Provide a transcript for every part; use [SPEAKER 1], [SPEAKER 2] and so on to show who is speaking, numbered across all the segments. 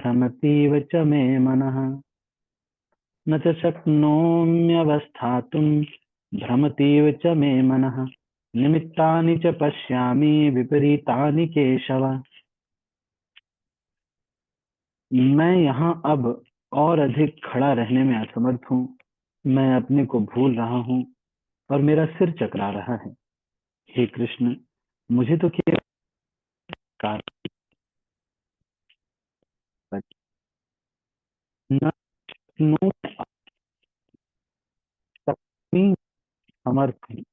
[SPEAKER 1] भ्रमतीव च मे मनः न च शक्नोम्यवस्थातुं भ्रमतीव च मे मनः निमित्तानि च पश्यामि विपरीतानि केशव। मैं यहाँ अब और अधिक खड़ा रहने में असमर्थ हूँ। मैं अपने को भूल रहा हूँ और मेरा सिर चकरा रहा है। हे कृष्ण, मुझे तो केवल न नो समर्थ हूँ।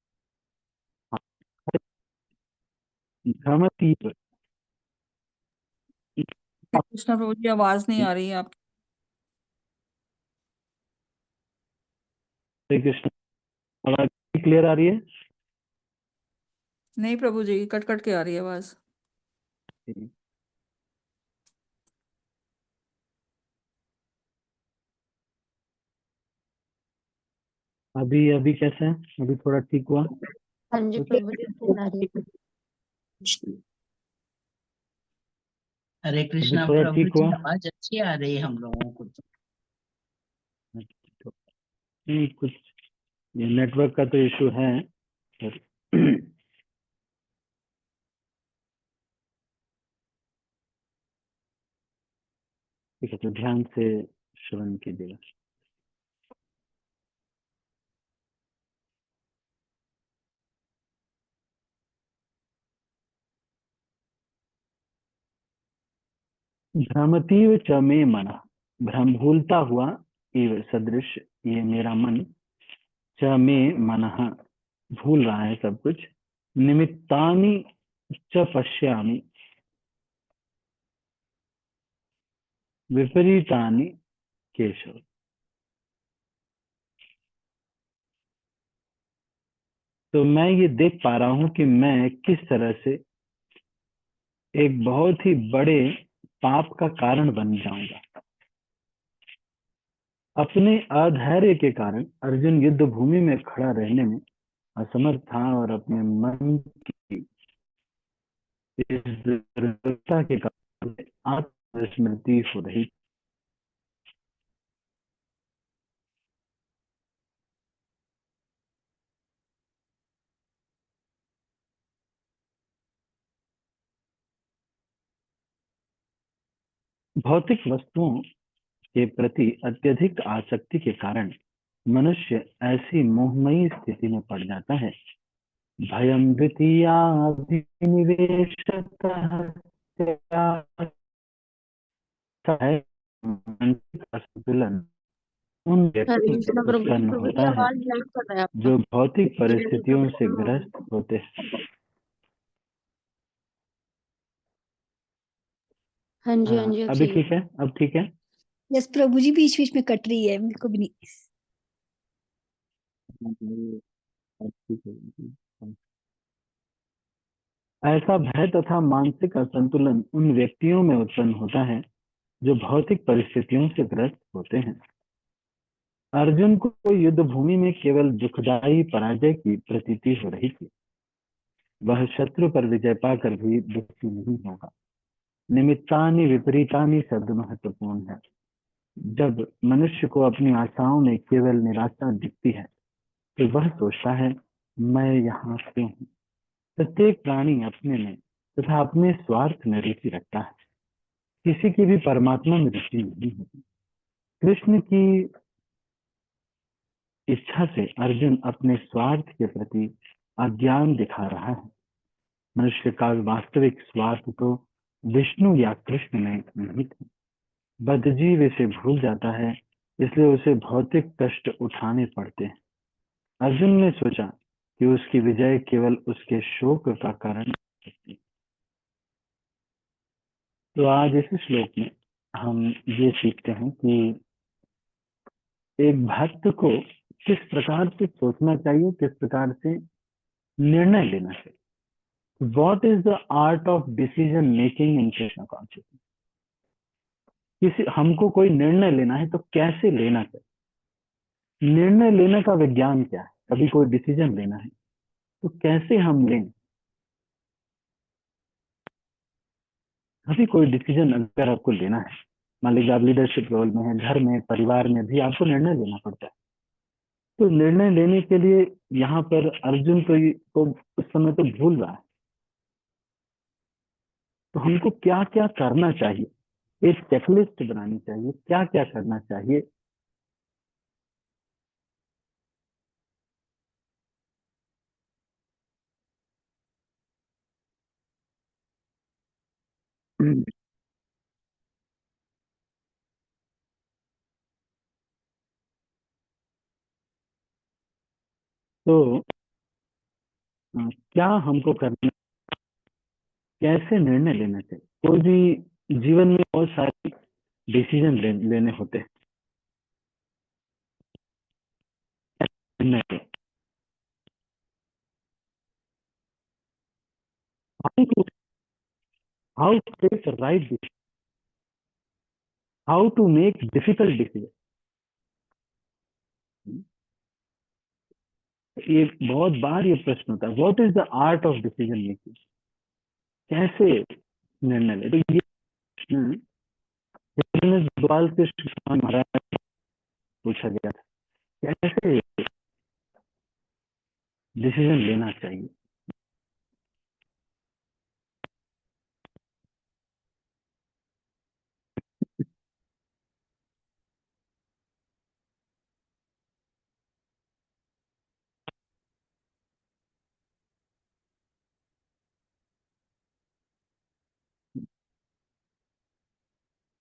[SPEAKER 1] भ्रमतीव
[SPEAKER 2] कृष्णा प्रभु जी, आवाज नहीं आ रही है आपकी।
[SPEAKER 1] श्री कृष्ण, आवाज क्लियर आ रही है?
[SPEAKER 2] नहीं प्रभु जी, कट कट के आ रही है आवाज।
[SPEAKER 1] अभी अभी कैसा है? अभी थोड़ा ठीक हुआ?
[SPEAKER 3] हाँ जी प्रभु जी, सुन आ रही है।
[SPEAKER 4] हरे कृष्णा
[SPEAKER 1] थोड़ा
[SPEAKER 4] प्रभु
[SPEAKER 1] ठीक
[SPEAKER 4] जी,
[SPEAKER 1] हुआ?
[SPEAKER 4] आवाज अच्छी आ रही है हम लोगों को तो।
[SPEAKER 1] नहीं, कुछ ये नेटवर्क का तो इशू है। ठीक है, तो ध्यान से श्रवण कीजिएगा। भ्रमतीव च मे मनः, भ्रम भूलता हुआ, इव सदृश ये मेरा मन, च मे मनः भूल रहा है सब कुछ, निमित्तानि च पश्यामि विपरीतानि केशव। तो मैं ये देख पा रहा हूं कि मैं किस तरह से एक बहुत ही बड़े पाप का कारण बन जाऊंगा। अपने अधैर्य के कारण अर्जुन युद्ध भूमि में खड़ा रहने में असमर्थ था और अपने मन की इस दुर्बलता के कारण आत्मस्मृति हो रही। भौतिक वस्तुओं के प्रति अत्यधिक आसक्ति के कारण मनुष्य ऐसी मोहमयी स्थिति में पड़ जाता है। भयं द्वितीयाभिनिवेशतः मानसिक असंतुलन उन
[SPEAKER 3] हरे
[SPEAKER 1] व्यक्तियों
[SPEAKER 3] कृष्णा
[SPEAKER 1] में
[SPEAKER 3] प्रभु जी,
[SPEAKER 1] उत्पन्न
[SPEAKER 3] प्रभु जी
[SPEAKER 1] होता है
[SPEAKER 3] आवाज लैग कर रहा है आपका।
[SPEAKER 1] जो भौतिक परिस्थितियों से ग्रस्त होते हैं।
[SPEAKER 3] हाँ जी हाँ जी, अब
[SPEAKER 1] अभी
[SPEAKER 3] सही है।
[SPEAKER 1] ठीक है? अब ठीक है?
[SPEAKER 5] यस प्रभु जी, बीच बीच में कट रही है, मेरे को भी नहीं।
[SPEAKER 1] अब ठीक है। ऐसा भय तथा मानसिक असंतुलन उन व्यक्तियों में उत्पन्न होता है जो भौतिक परिस्थितियों से ग्रस्त होते हैं। अर्जुन को युद्ध भूमि में केवल दुखदायी पराजय की प्रतीति हो रही थी। वह शत्रु पर विजय पाकर भी दुखी नहीं होगा। निमित्तानि विपरीतानि शब्द महत्वपूर्ण है। जब मनुष्य को अपनी आशाओं में केवल निराशा दिखती है तो वह सोचता है, मैं यहाँ क्यों हूँ। प्रत्येक प्राणी अपने में तथा अपने स्वार्थ में रुचि रखता है, किसी की भी परमात्मा में रुचि नहीं होती। कृष्ण की इच्छा से अर्जुन अपने स्वार्थ के प्रति अज्ञान दिखा रहा है। मनुष्य का वास्तविक स्वार्थ तो विष्णु या कृष्ण में निहित है। बद्धजीव इसे भूल जाता है, इसलिए उसे भौतिक कष्ट उठाने पड़ते हैं। अर्जुन ने सोचा कि उसकी विजय केवल उसके शोक का कारण है। तो आज इस श्लोक में हम ये सीखते हैं कि एक भक्त को किस प्रकार से सोचना चाहिए, किस प्रकार से निर्णय लेना चाहिए। What is the art of decision making in Krishna consciousness. किसी हमको कोई निर्णय लेना है तो कैसे लेना चाहिए। निर्णय लेने का विज्ञान क्या है। कभी कोई डिसीजन लेना है तो कैसे हम लें। कभी कोई डिसीजन अगर आपको लेना है मान लीजिए आप लीडरशिप रोल में है, घर में, परिवार में भी आपको निर्णय लेना पड़ता है। तो निर्णय लेने के लिए यहाँ पर अर्जुन को उस समय तो भूल रहा है। तो हमको क्या क्या करना चाहिए, एक चेकलिस्ट बनानी चाहिए, क्या क्या करना चाहिए। तो क्या हमको करना, कैसे निर्णय लेना चाहिए। कोई भी जीवन में बहुत सारे डिसीजन लेने होते हैं। निर्णय how to take right decision, how to make difficult decision. ये बहुत बार ये प्रश्न होता है, what is the art of decision making. कैसे निर्णय ले। तो ये प्रश्न गोपाल कृष्ण महाराज पूछा गया था, कैसे डिसीजन लेना चाहिए।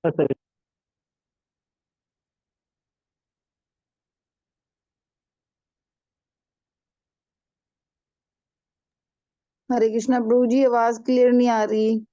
[SPEAKER 1] सर,
[SPEAKER 6] हरे कृष्णा प्रभु जी, आवाज क्लियर नहीं आ रही।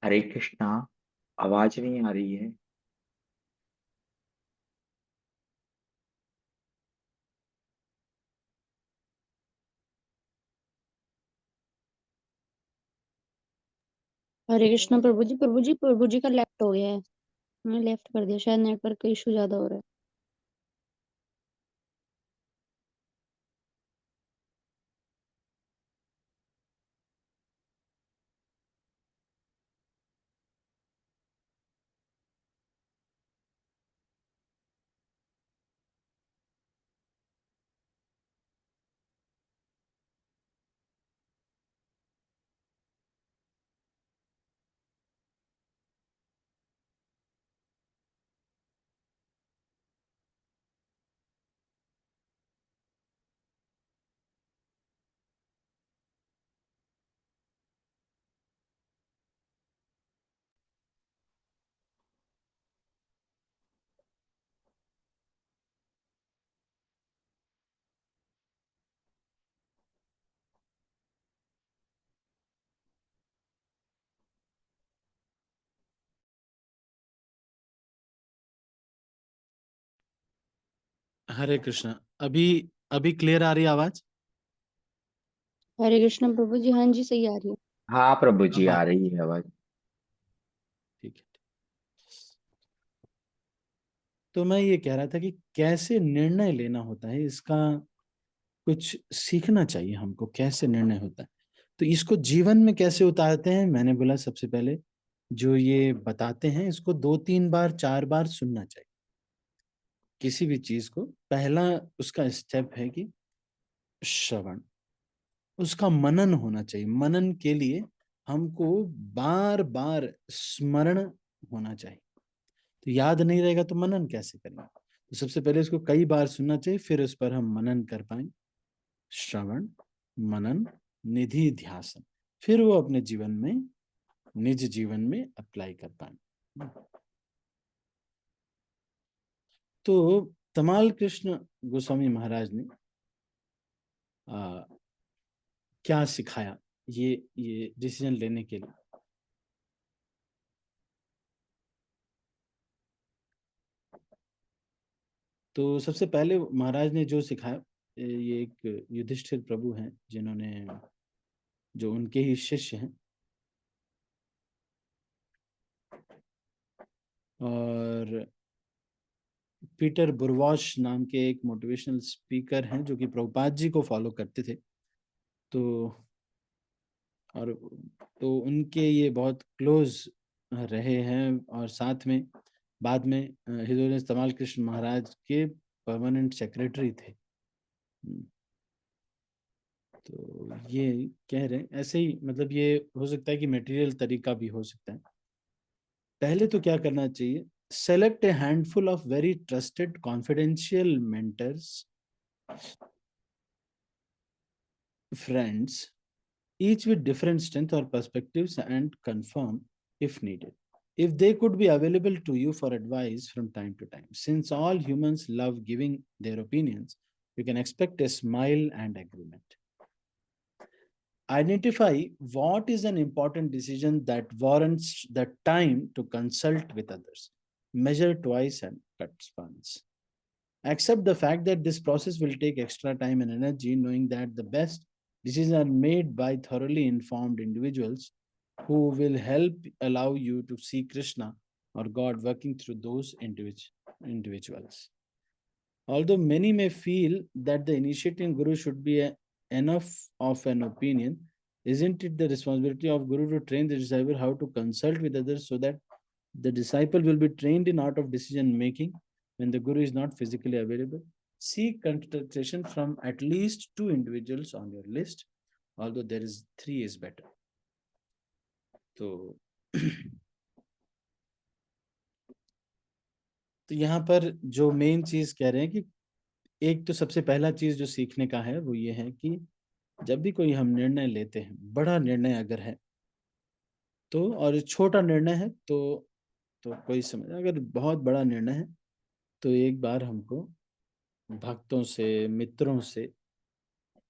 [SPEAKER 7] हरे कृष्णा, आवाज नहीं आ रही है।
[SPEAKER 3] हरे कृष्णा प्रभु जी, प्रभु जी का लेफ्ट हो गया है। मैंने लेफ्ट कर दिया, शायद नेटवर्क का इशू ज्यादा हो रहा है।
[SPEAKER 8] हरे कृष्णा। अभी अभी क्लियर आ रही है आवाज।
[SPEAKER 3] हरे कृष्णा प्रभु जी, हाँ जी सही आ रही है।
[SPEAKER 7] हाँ प्रभु जी,
[SPEAKER 8] अब
[SPEAKER 7] आ रही है आवाज।
[SPEAKER 8] ठीक है। तो मैं ये कह रहा था कि कैसे निर्णय लेना होता है, इसका कुछ सीखना चाहिए हमको, कैसे निर्णय होता है। तो इसको जीवन में कैसे उतारते हैं, मैंने बोला सबसे पहले जो ये बताते हैं इसको 2-3 बार 4 बार सुनना चाहिए। किसी भी चीज को पहला उसका स्टेप है कि श्रवण, उसका मनन होना चाहिए। मनन के लिए हमको बार बार स्मरण होना चाहिए। तो याद नहीं रहेगा तो मनन कैसे करेंगे? तो सबसे पहले इसको कई बार सुनना चाहिए, फिर उस पर हम मनन कर पाएंगे। श्रवण, मनन, निधि ध्यासन, फिर वो अपने जीवन में, निज जीवन में अप्लाई कर पाएंगे। तो तमाल कृष्ण गोस्वामी महाराज ने क्या सिखाया ये डिसीजन लेने के लिए? तो सबसे पहले महाराज ने जो सिखाया, ये एक युधिष्ठिर प्रभु हैं जिन्होंने, जो उनके ही शिष्य हैं, और पीटर बुरवॉश नाम के एक मोटिवेशनल स्पीकर हैं जो कि प्रभुपाद जी को फॉलो करते थे। तो और तो उनके ये बहुत क्लोज रहे हैं, और साथ में बाद में हिज होनेस तमाल कृष्ण महाराज के परमानेंट सेक्रेटरी थे। तो ये कह रहे हैं ऐसे ही, मतलब ये हो सकता है कि मटेरियल तरीका भी हो सकता है। पहले तो क्या करना चाहिए, select A handful of very trusted confidential mentors, friends, each with different strength or perspectives, and confirm if needed if they could be available to you for advice from time to time. Since all humans love giving their opinions, you can expect a smile and agreement. Identify what is an important decision that warrants the time to consult with others. Measure twice and cut once. Accept the fact that this process will take extra time and energy, knowing that the best decisions are made by thoroughly informed individuals who will help allow you to see Krishna or God working through those individuals. Although many may feel that the initiating Guru should be enough of an opinion, isn't it the responsibility of Guru to train the disciple how to consult with others so that the disciple will be trained in art of decision making when the Guru is not physically available? Seek consultation from at least 2 individuals on your list, although there is 3 is better. तो यहाँ पर जो main चीज कह रहे हैं कि एक तो सबसे पहला चीज जो सीखने का है वो ये है कि जब भी कोई हम निर्णय लेते हैं, बड़ा निर्णय अगर है तो, और छोटा निर्णय है तो कोई समझ, अगर बहुत बड़ा निर्णय है तो एक बार हमको भक्तों से, मित्रों से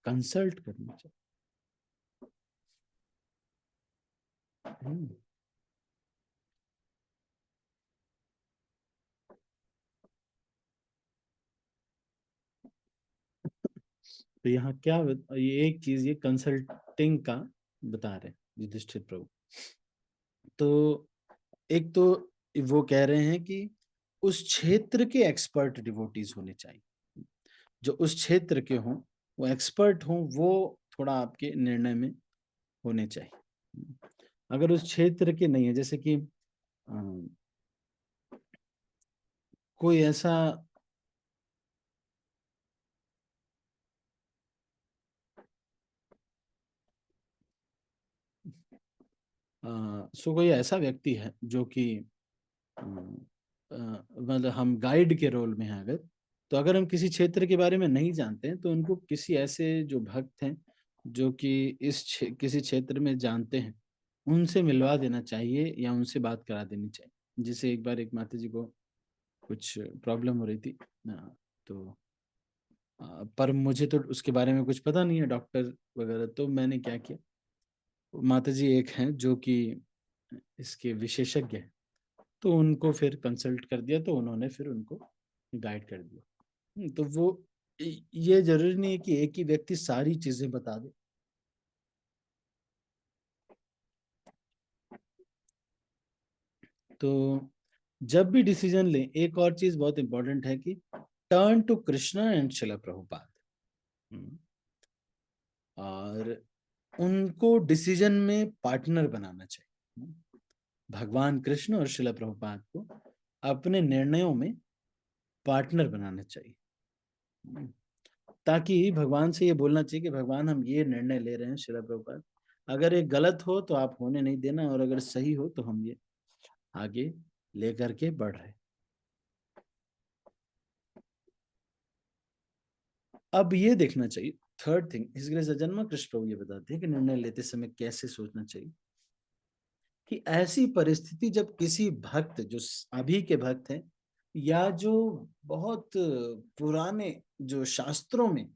[SPEAKER 8] कंसल्ट करना चाहिए। तो यहाँ क्या, ये एक चीज ये कंसल्टिंग का बता रहे युधिष्ठिर प्रभु। तो एक तो वो कह रहे हैं कि उस क्षेत्र के एक्सपर्ट डिवोटीज होने चाहिए, जो उस क्षेत्र के हों, वो एक्सपर्ट हों, वो थोड़ा आपके निर्णय में होने चाहिए। अगर उस क्षेत्र के नहीं है, जैसे कि कोई ऐसा कोई ऐसा व्यक्ति है जो कि मतलब हम गाइड के रोल में हैं, तो अगर हम किसी क्षेत्र के बारे में नहीं जानते हैं तो उनको किसी ऐसे जो भक्त हैं जो कि किसी क्षेत्र में जानते हैं, उनसे मिलवा देना चाहिए या उनसे बात करा देनी चाहिए। जैसे एक बार एक माता जी को कुछ प्रॉब्लम हो रही थी, तो पर मुझे तो उसके बारे में कुछ पता नहीं है, डॉक्टर वगैरह, तो मैंने क्या किया, माता जी एक हैं जो कि इसके विशेषज्ञ हैं, तो उनको फिर कंसल्ट कर दिया, तो उन्होंने फिर उनको गाइड कर दिया। तो वो, ये जरूरी नहीं है कि एक ही व्यक्ति सारी चीजें बता दे। तो जब भी डिसीजन लें, एक और चीज बहुत इंपॉर्टेंट है कि टर्न टू कृष्णा एंड शिला प्रभुपाद, और उनको डिसीजन में पार्टनर बनाना चाहिए। भगवान कृष्ण और शिला प्रभुपाद को अपने निर्णयों में पार्टनर बनाना चाहिए, ताकि भगवान से ये बोलना चाहिए कि भगवान हम ये निर्णय ले रहे हैं शिला प्रभुपाद, अगर ये गलत हो तो आप होने नहीं देना, और अगर सही हो तो हम ये आगे लेकर के बढ़ रहे। अब ये देखना चाहिए, थर्ड थिंग, इसलिए सजन्मा कृष्ण प्रभु ये बताते हैं कि निर्णय लेते समय कैसे सोचना चाहिए कि ऐसी परिस्थिति जब किसी भक्त, जो अभी के भक्त हैं या जो बहुत पुराने जो शास्त्रों में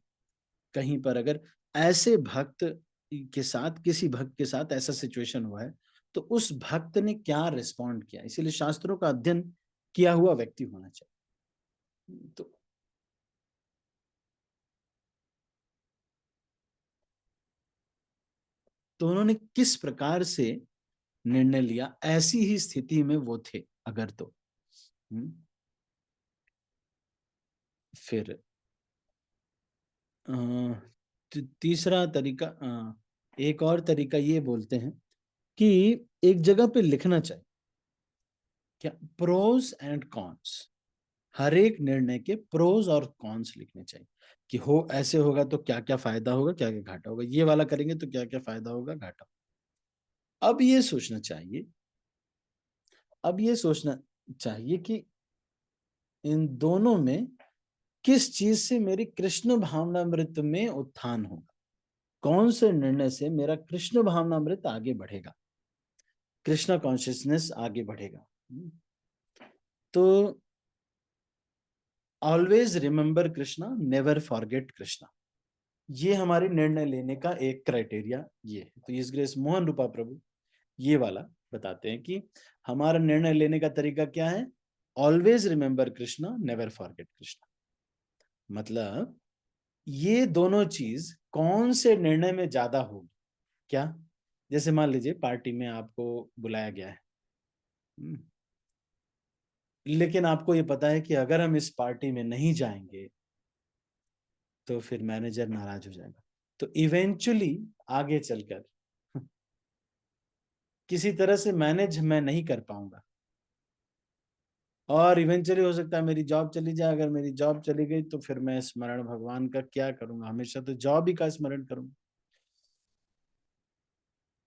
[SPEAKER 8] कहीं पर अगर ऐसे भक्त के साथ, किसी भक्त के साथ ऐसा सिचुएशन हुआ है, तो उस भक्त ने क्या रिस्पॉन्ड किया, इसीलिए शास्त्रों का अध्ययन किया हुआ व्यक्ति होना चाहिए। तो उन्होंने किस प्रकार से निर्णय लिया, ऐसी ही स्थिति में वो थे अगर तो। फिर तीसरा तरीका, एक और तरीका ये बोलते हैं कि एक जगह पे लिखना चाहिए क्या, प्रोज एंड कॉन्स, हर एक निर्णय के प्रोज और कॉन्स लिखने चाहिए कि हो ऐसे होगा तो क्या क्या फायदा होगा, क्या क्या घाटा होगा, ये वाला करेंगे तो क्या क्या फायदा होगा, घाटा। अब ये सोचना चाहिए कि इन दोनों में किस चीज से मेरी कृष्ण भावनामृत में उत्थान होगा, कौन से निर्णय से मेरा कृष्ण भावनामृत आगे बढ़ेगा, कृष्णा कॉन्शियसनेस आगे बढ़ेगा। तो always remember Krishna, never forget Krishna, ये हमारे निर्णय लेने का एक क्राइटेरिया ये है। तो इस ग्रेस मोहन रूपा प्रभु ये वाला बताते हैं कि हमारा निर्णय लेने का तरीका क्या है, always remember Krishna, never forget Krishna. मतलब ये दोनों चीज कौन से निर्णय में ज्यादा होगी, क्या, जैसे मान लीजिए पार्टी में आपको बुलाया गया है, लेकिन आपको ये पता है कि अगर हम इस पार्टी में नहीं जाएंगे तो फिर मैनेजर नाराज हो जाएगा, तो इवेंचुअली आगे चलकर किसी तरह से मैनेज मैं नहीं कर पाऊंगा, और इवेंचुअली हो सकता है मेरी जॉब चली जाए। अगर मेरी जॉब चली गई तो फिर मैं स्मरण भगवान का क्या करूंगा, हमेशा तो जॉब ही का स्मरण करूंगा।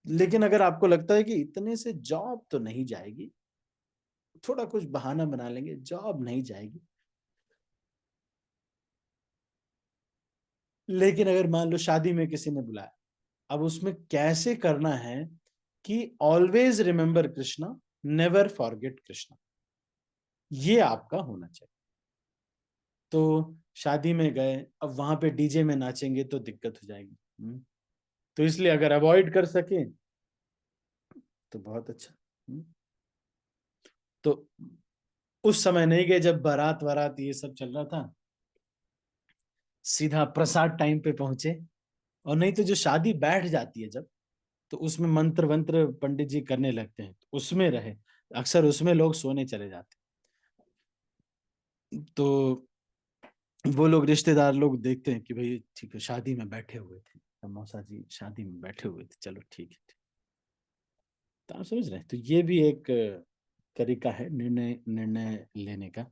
[SPEAKER 8] लेकिन अगर आपको लगता है कि इतने से जॉब तो नहीं जाएगी, थोड़ा कुछ बहाना बना लेंगे, जॉब नहीं जाएगी, लेकिन अगर मान लो शादी में किसी ने बुलाया, अब उसमें कैसे करना है कि always remember Krishna, never forget Krishna, ये आपका होना चाहिए। तो शादी में गए, अब वहां पे डीजे में नाचेंगे तो दिक्कत हो जाएगी, तो इसलिए अगर अवॉइड कर सके तो बहुत अच्छा। तो उस समय नहीं गए जब बारात वारात ये सब चल रहा था, सीधा प्रसाद टाइम पे पहुंचे। और नहीं तो जो शादी बैठ जाती है जब, तो उसमें मंत्र वंत्र पंडित जी करने लगते हैं, तो उसमें रहे, अक्सर उसमें लोग सोने चले जाते, तो वो लोग रिश्तेदार लोग देखते हैं कि भाई ठीक है शादी में बैठे हुए थे, तो मौसा जी शादी में बैठे हुए थे, चलो ठीक है। तो आप समझ रहे हैं, तो ये भी एक तरीका है निर्णय लेने का।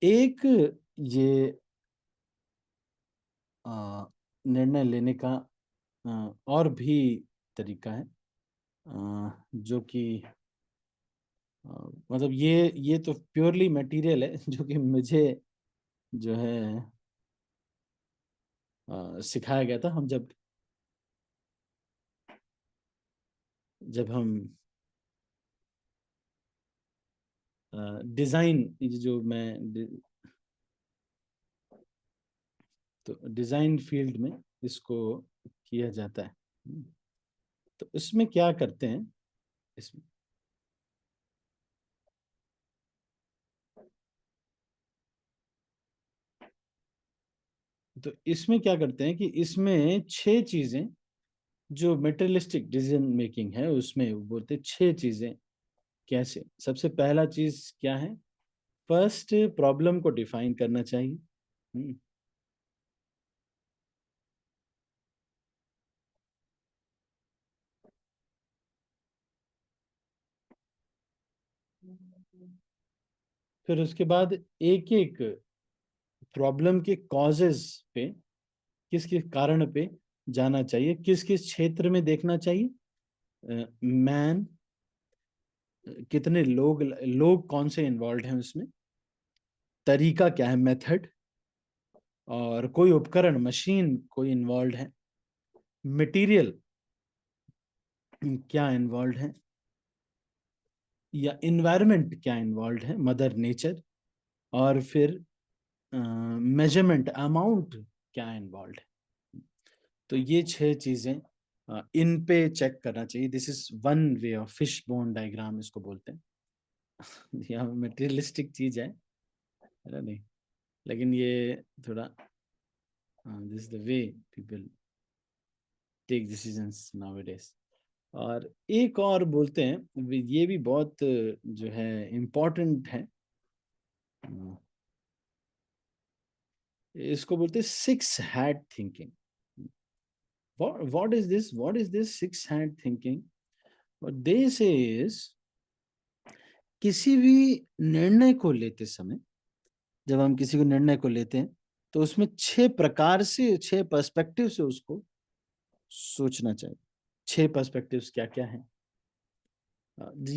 [SPEAKER 8] एक ये निर्णय लेने का और भी तरीका है, जो कि मतलब ये तो प्योरली मटेरियल है, जो कि मुझे जो है सिखाया गया था। हम जब हम डिजाइन, जो मैं तो डिजाइन फील्ड में इसको किया जाता है, तो इसमें क्या करते हैं, इसमें क्या करते हैं कि इसमें 6 चीजें, जो मेटेरियलिस्टिक डिसीजन मेकिंग है उसमें बोलते 6 चीजें कैसे? सबसे पहला चीज क्या है? फर्स्ट प्रॉब्लम को डिफाइन करना चाहिए। फिर उसके बाद एक एक प्रॉब्लम के कॉजेज पे, किस किस कारण पे जाना चाहिए, किस किस क्षेत्र में देखना चाहिए, मैन, कितने लोग कौन से इन्वॉल्व हैं उसमें, तरीका क्या है, मेथड, और कोई उपकरण, मशीन कोई इन्वॉल्व है, मटेरियल क्या इन्वॉल्व है, या इन्वायरमेंट क्या इन्वॉल्व है, मदर नेचर, और फिर मेजरमेंट, अमाउंट क्या इन्वॉल्व है। तो ये 6 चीजें इन पे चेक करना चाहिए। This is one way of fish bone diagram इसको बोलते हैं। यह मटेरियलिस्टिक चीज है ना, नहीं, लेकिन ये थोड़ा this is the way people take decisions nowadays. और एक और बोलते हैं, ये भी बहुत जो है इम्पोर्टेंट है, इसको बोलते हैं 6 hat thinking. what is this 6 hat thinking? what they say is, किसी भी निर्णय को लेते समय, जब हम किसी को निर्णय को लेते हैं तो उसमें 6 प्रकार से, 6 पर्सपेक्टिव से उसको सोचना चाहिए। 6 पर्सपेक्टिव्स क्या क्या है?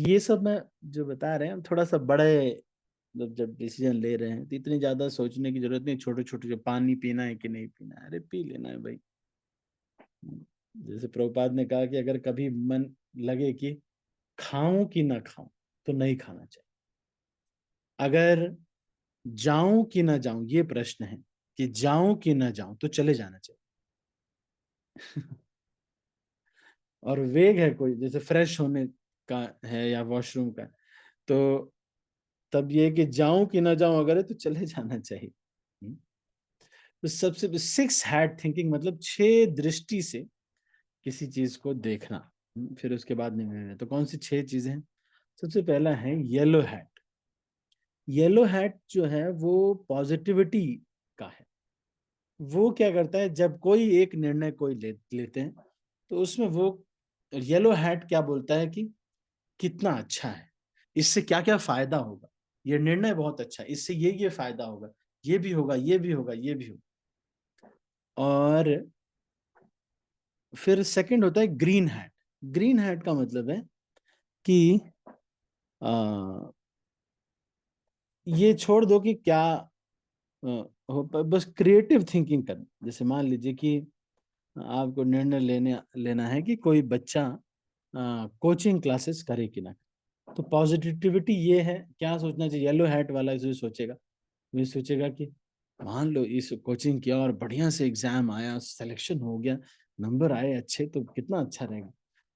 [SPEAKER 8] ये सब मैं जो बता रहे हैं थोड़ा सा बड़े, जब डिसीजन ले रहे हैं तो इतनी ज्यादा सोचने की जरूरत नहीं। छोटे छोटे, जो पानी पीना है कि नहीं पीना है, अरे पी लेना है भाई। जैसे प्रभुपाद ने कहा कि अगर कभी मन लगे कि खाऊं कि ना खाऊं तो नहीं खाना चाहिए। अगर जाऊं कि ना जाऊं, ये प्रश्न है कि जाऊं कि ना जाऊं, तो चले जाना चाहिए। और वेग है कोई, जैसे फ्रेश होने का है या वॉशरूम का, तो तब ये कि जाऊं कि ना जाऊं अगर है तो चले जाना चाहिए। तो सबसे 6 हैट थिंकिंग मतलब 6 दृष्टि से किसी चीज को देखना, फिर उसके बाद निर्णय। तो कौन सी 6 चीजें हैं? सबसे पहला है येलो हैट। येलो हैट जो है वो पॉजिटिविटी का है। वो क्या करता है, जब कोई एक निर्णय कोई लेते हैं तो उसमें वो येलो हैट क्या बोलता है कि कितना अच्छा है, इससे क्या क्या फायदा होगा, ये निर्णय बहुत अच्छा है, इससे ये फायदा होगा, ये भी होगा, ये भी होगा, ये भी होगा। और फिर सेकंड होता है ग्रीन हैट। ग्रीन हैट का मतलब है कि ये छोड़ दो कि क्या बस क्रिएटिव थिंकिंग करना। जैसे मान लीजिए कि आपको निर्णय लेना है कि कोई बच्चा कोचिंग क्लासेस करे कि ना, तो पॉजिटिविटी ये है, क्या सोचना चाहिए? येलो हैट वाला जो सोचेगा, वो सोचेगा कि मान लो इस कोचिंग किया और बढ़िया से एग्जाम आया, सिलेक्शन हो गया, नंबर आए अच्छे, तो कितना अच्छा रहेगा,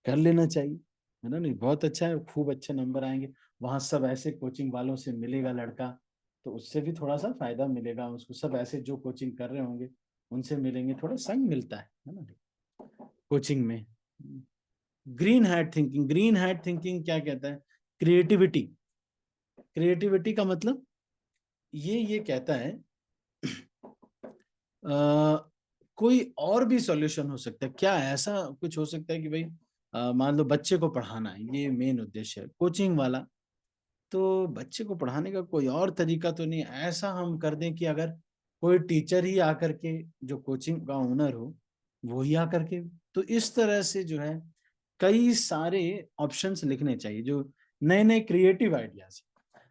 [SPEAKER 8] कर लेना चाहिए, है ना? नहीं, बहुत अच्छा है, खूब अच्छे नंबर आएंगे, वहां सब ऐसे कोचिंग वालों से मिलेगा लड़का, तो उससे भी थोड़ा सा फायदा मिलेगा उसको। सब ऐसे जो कोचिंग कर रहे होंगे उनसे मिलेंगे, थोड़ा संग मिलता है ना कोचिंग में। Green hat thinking, green hat thinking क्या कहता है? क्रिएटिविटी। क्रिएटिविटी का मतलब ये कहता है कोई और भी सॉल्यूशन हो सकता है। क्या ऐसा कुछ हो सकता है कि भाई मान लो बच्चे को पढ़ाना है, ये मेन उद्देश्य है कोचिंग वाला, तो बच्चे को पढ़ाने का कोई और तरीका तो नहीं, ऐसा हम कर दें कि अगर कोई टीचर ही आकर के, जो कोचिंग का ओनर हो वो ही आकर के, तो इस तरह से जो है कई सारे ऑप्शंस लिखने चाहिए, जो नए नए क्रिएटिव आइडियाज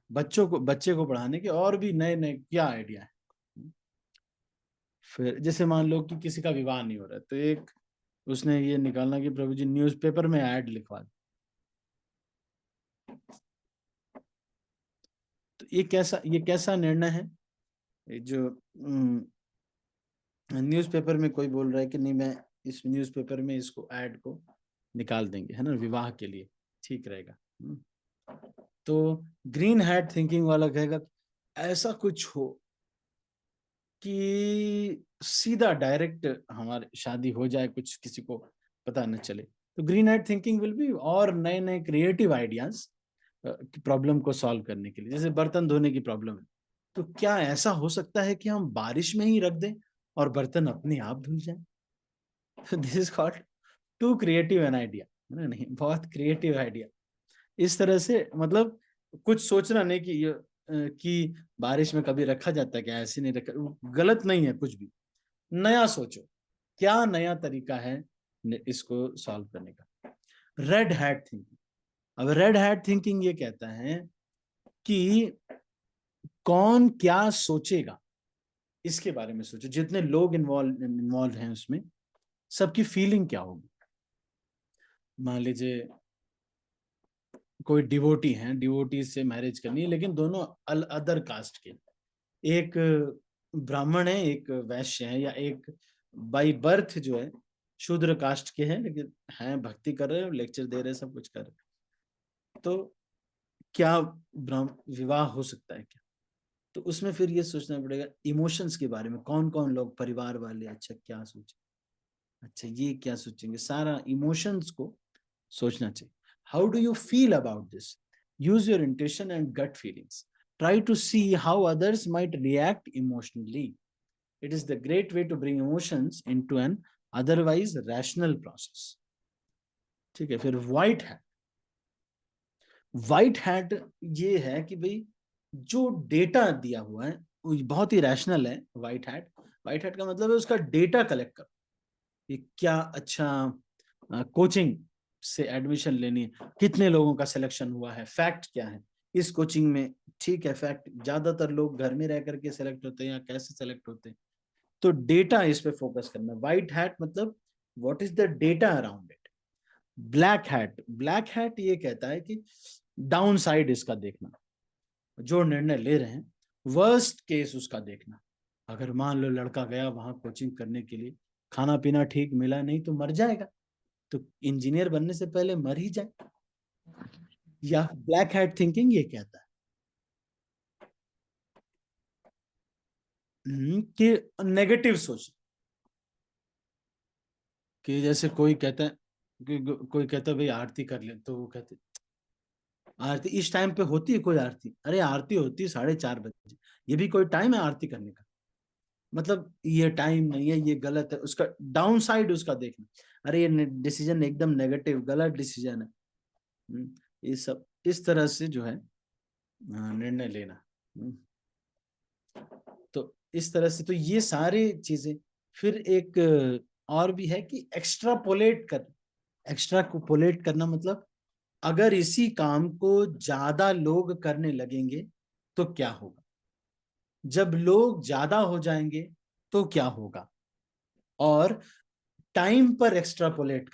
[SPEAKER 8] बच्चे को पढ़ाने के, और भी नए नए क्या आइडिया है। फिर जैसे मान लो कि किसी का विवाह नहीं हो रहा है, तो एक उसने ये निकालना कि प्रभु जी न्यूज़पेपर में ऐड लिखवा दे। तो ये कैसा निर्णय है? जो न्यूज़पेपर में कोई बोल रहा है कि नहीं, मैं इस न्यूज़पेपर में इसको ऐड को निकाल देंगे, है ना, विवाह के लिए ठीक रहेगा। तो ग्रीन हैट थिंकिंग वाला कहेगा ऐसा कुछ हो कि सीधा डायरेक्ट हमारी शादी हो जाए, कुछ किसी को पता न चले। तो green hat thinking will be और नए नए क्रिएटिव आइडियाज प्रॉब्लम को सॉल्व करने के लिए। जैसे बर्तन धोने की प्रॉब्लम है, तो क्या ऐसा हो सकता है कि हम बारिश में ही रख दें और बर्तन अपने आप धुल जाए? This is called to creative an idea, है ना? नहीं, बहुत क्रिएटिव आइडिया। इस तरह से मतलब कुछ सोचना नहीं कि बारिश में कभी रखा जाता है क्या, ऐसे नहीं रखा, गलत नहीं है कुछ भी। नया सोचो, क्या नया तरीका है इसको सॉल्व करने का। Red hat thinking. अब रेड हैट थिंकिंग ये कहता है कि कौन क्या सोचेगा इसके बारे में सोचो। जितने लोग इन्वॉल्व हैं उसमें, सबकी फीलिंग क्या होगी। मान लीजिए कोई डिवोटी हैं, डिवोटी से मैरिज करनी है, लेकिन दोनों अदर कास्ट के, एक ब्राह्मण है एक वैश्य है, या एक बाई बर्थ जो है शूद्र कास्ट के हैं लेकिन हैं भक्ति कर रहे हैं, लेक्चर दे रहे हैं, सब कुछ कर रहे हैं, तो क्या विवाह हो सकता है क्या? तो उसमें फिर ये सोचना पड़ेगा इमोशंस के बारे में, कौन कौन लोग, परिवार वाले अच्छा क्या सोचे, अच्छा ये क्या सोचेंगे, सारा इमोशंस को सोचना चाहिए। How do you feel about this? Use your intuition and gut feelings. Try to see how others might react emotionally. It is the great way to bring emotions into an otherwise rational process. ठीक है, फिर white hat. White hat ये है कि भाई जो data दिया हुआ है वो बहुत ही रैशनल है। व्हाइट हैट का मतलब है उसका डेटा कलेक्ट करो। ये क्या अच्छा कोचिंग से एडमिशन लेनी है, कितने लोगों का सिलेक्शन हुआ है, फैक्ट क्या है इस कोचिंग में। ठीक है, फैक्ट ज्यादातर लोग घर में रह करके सेलेक्ट होते हैं या कैसे सेलेक्ट होते हैं, तो डेटा इस पे फोकस करना। व्हाइट हैट मतलब what is the data around it. Black hat ये कहता है कि डाउन साइड इसका देखना, जो निर्णय ले रहे हैं वर्स्ट केस उसका देखना। अगर मान लो लड़का गया वहां कोचिंग करने के लिए, खाना पीना ठीक मिला नहीं तो मर जाएगा, तो इंजीनियर बनने से पहले मर ही जाए। या ब्लैक हैट थिंकिंग ये कहता है कि नेगेटिव सोच, कि जैसे कोई कहता है भाई आरती कर ले, तो वो कहते आरती इस टाइम पे होती है कोई आरती? अरे आरती होती है 4:30 बजे, ये भी कोई टाइम है आरती करने का? मतलब ये टाइम नहीं है, ये गलत है, उसका डाउन साइड उसका देखना। अरे ये डिसीजन एकदम नेगेटिव, गलत डिसीजन है। ये सब इस तरह से जो है निर्णय लेना। तो इस तरह से तो ये सारी चीजें। फिर एक और भी है कि एक्स्ट्रापोलेट करना मतलब अगर इसी काम को ज्यादा लोग करने लगेंगे तो क्या होगा, जब लोग ज्यादा हो जाएंगे तो क्या होगा, और टाइम पर एक्स्ट्रापोलेट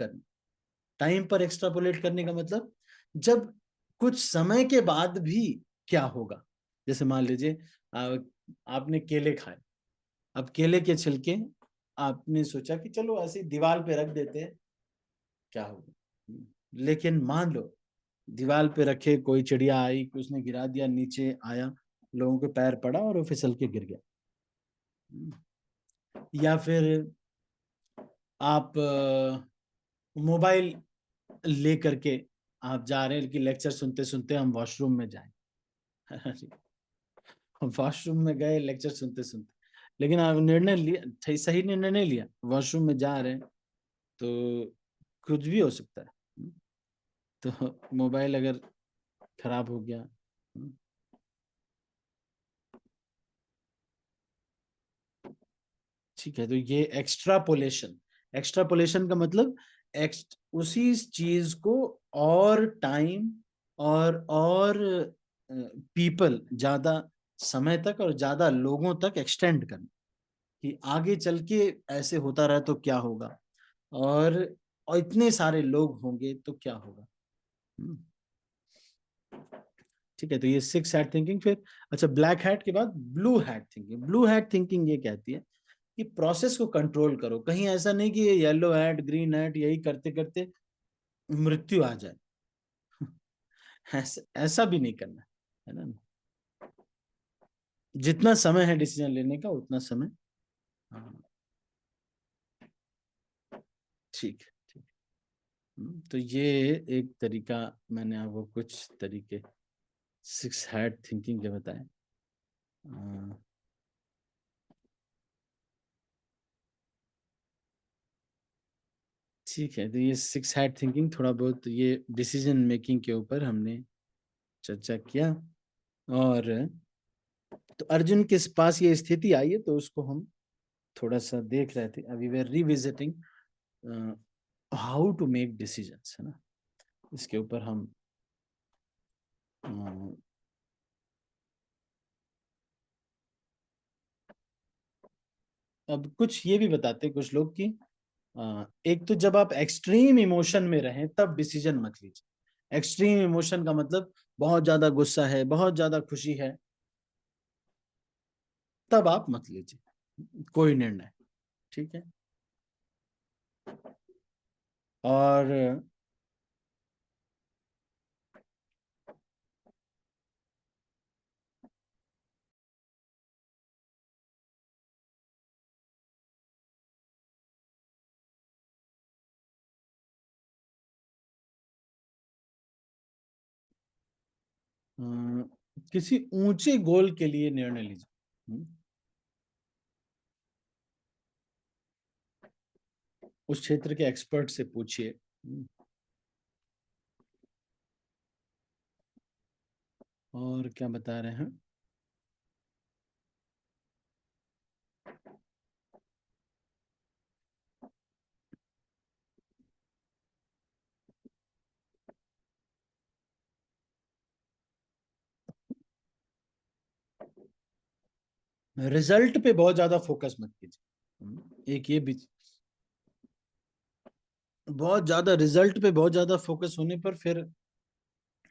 [SPEAKER 8] करने का मतलब जब कुछ समय के बाद भी क्या होगा। जैसे मान लीजिए आपने केले खाए, अब केले के छिलके आपने सोचा कि चलो ऐसे दीवार पे रख देते हैं, क्या होगा। लेकिन मान लो दीवार पे रखे, कोई चिड़िया आई, उसने गिरा दिया, नीचे आया, लोगों के पैर पड़ा और वो फिसल के गिर गया। या फिर आप मोबाइल ले करके आप जा रहे हैं कि लेक्चर सुनते सुनते हम वॉशरूम में जाएं। वॉशरूम में गए लेक्चर सुनते सुनते, लेकिन आप निर्णय लिया, सही निर्णय नहीं लिया, वॉशरूम में जा रहे हैं, तो कुछ भी हो सकता है। तो मोबाइल अगर खराब हो गया, ठीक है, तो ये एक्स्ट्रापोलेशन का मतलब उसी चीज को और टाइम और पीपल, ज्यादा समय तक और ज्यादा लोगों तक एक्सटेंड करना, कि आगे चल के ऐसे होता रहा तो क्या होगा, और इतने सारे लोग होंगे तो क्या होगा। ठीक है, तो ये 6 हैट थिंकिंग। फिर अच्छा, ब्लैक हैट के बाद ब्लू हैट थिंकिंग ये कहती है कि प्रोसेस को कंट्रोल करो। कहीं ऐसा नहीं कि ये येलो हैट ग्रीन हैट यही करते करते मृत्यु आ जाए। ऐसा भी नहीं करना है ना। जितना समय है डिसीजन लेने का उतना समय। ठीक ठीक। तो ये एक तरीका, मैंने आपको कुछ तरीके सिक्स हैड थिंकिंग क्या बताएं? ठीक है, तो ये सिक्स हैड थिंकिंग थोड़ा बहुत ये डिसीजन मेकिंग के ऊपर हमने चर्चा किया। और तो अर्जुन के पास ये स्थिति आई है, तो उसको हम थोड़ा सा देख रहे थे। अभी वे revisiting how to make decisions, है ना, इसके ऊपर हम अब कुछ ये भी बताते हैं कुछ लोग कि एक तो जब आप एक्सट्रीम इमोशन में रहें तब डिसीजन मत लीजिए। एक्सट्रीम इमोशन का मतलब बहुत ज्यादा गुस्सा है, बहुत ज्यादा खुशी है, तब आप मत लीजिए कोई निर्णय, ठीक है। और किसी ऊंचे गोल के लिए निर्णय लीजिए। उस क्षेत्र के एक्सपर्ट से पूछिए। और क्या बता रहे हैं? रिजल्ट पे बहुत ज्यादा फोकस मत कीजिए। एक ये भी, बहुत ज्यादा रिजल्ट पे बहुत ज्यादा फोकस होने पर फिर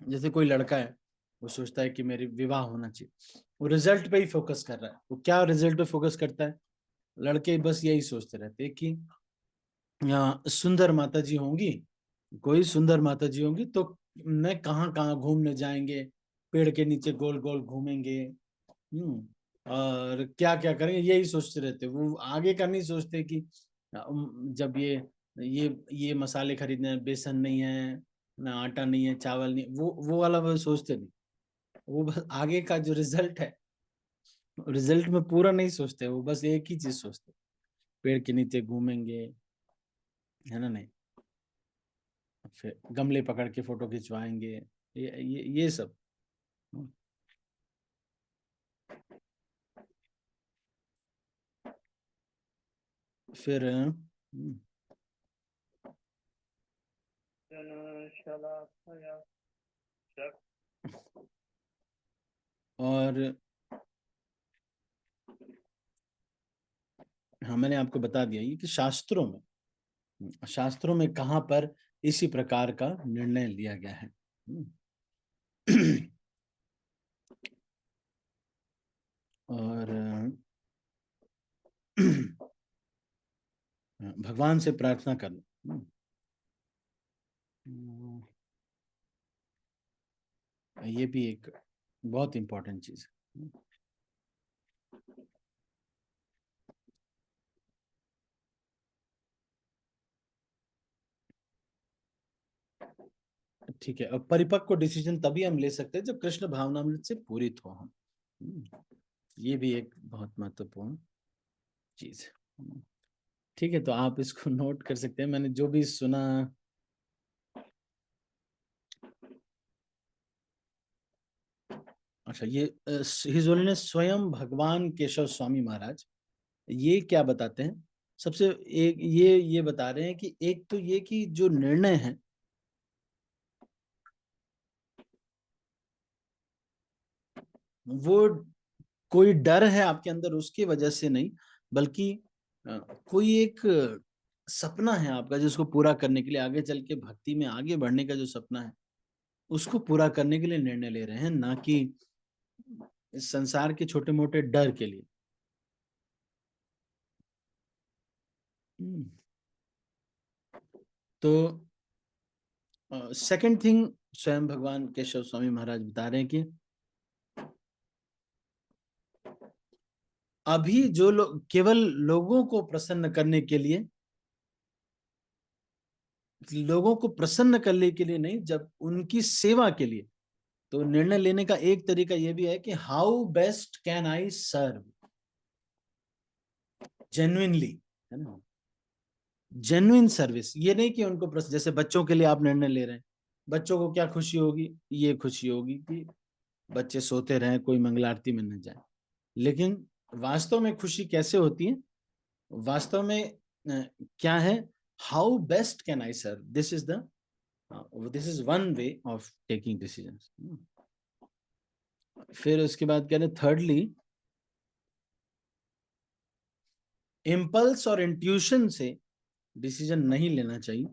[SPEAKER 8] जैसे कोई लड़का है, वो सोचता है कि मेरी विवाह होना चाहिए, वो रिजल्ट पे ही फोकस कर रहा है। वो क्या रिजल्ट पे फोकस करता है? लड़के बस यही सोचते रहते हैं कि यहाँ सुंदर माता जी होंगी, कोई सुंदर माता जी होंगी तो मैं कहाँ कहाँ घूमने जाएंगे, पेड़ के नीचे गोल गोल घूमेंगे, और क्या क्या करेंगे, यही सोचते रहते। वो आगे का नहीं सोचते कि जब ये मसाले खरीदने हैं, बेसन नहीं है ना, आटा नहीं है, चावल नहीं, वो वाला वो सोचते नहीं। वो बस आगे का जो रिजल्ट है, रिजल्ट में पूरा नहीं सोचते, वो बस एक ही चीज सोचते, पेड़ के नीचे घूमेंगे, है ना, नहीं फिर गमले पकड़ के फोटो खिंचवाएंगे, ये सब। फिर और हाँ, मैंने आपको बता दिया ये कि शास्त्रों में कहाँ पर इसी प्रकार का निर्णय लिया गया है। और भगवान से प्रार्थना करना, ये भी एक बहुत इंपॉर्टेंट चीज है। ठीक है, अब परिपक्व डिसीजन तभी हम ले सकते हैं जब कृष्ण भावनामृत से पूरित हो हम। ये भी एक बहुत महत्वपूर्ण चीज है। ठीक है, तो आप इसको नोट कर सकते हैं। मैंने जो भी सुना, अच्छा, ये हिज होलीनेस स्वयं भगवान केशव स्वामी महाराज ये क्या बताते हैं? सबसे एक ये बता रहे हैं कि एक तो ये कि जो निर्णय है वो कोई डर है आपके अंदर उसकी वजह से नहीं, बल्कि कोई एक सपना है आपका जिसको पूरा करने के लिए, आगे चल के भक्ति में आगे बढ़ने का जो सपना है उसको पूरा करने के लिए निर्णय ले रहे हैं, ना कि इस संसार के छोटे मोटे डर के लिए। तो सेकंड थिंग स्वयं भगवान केशव स्वामी महाराज बता रहे हैं कि अभी जो लोग केवल लोगों को प्रसन्न करने के लिए, लोगों को प्रसन्न करने के लिए नहीं, जब उनकी सेवा के लिए, तो निर्णय लेने का एक तरीका ये भी है कि how best can I serve genuinely, है ना, जेन्युइन सर्विस। ये नहीं कि उनको प्रश्न, जैसे बच्चों के लिए आप निर्णय ले रहे हैं, बच्चों को क्या खुशी होगी, ये खुशी होगी कि बच्चे सोते रहें, कोई मंगल आरती में न जाए। लेकिन वास्तव में खुशी कैसे होती है, वास्तव में क्या है, how best can I serve, this is one way of taking decisions. फिर उसके बाद कह रहे थर्डली, इम्पल्स और इंट्यूशन से डिसीजन नहीं लेना चाहिए।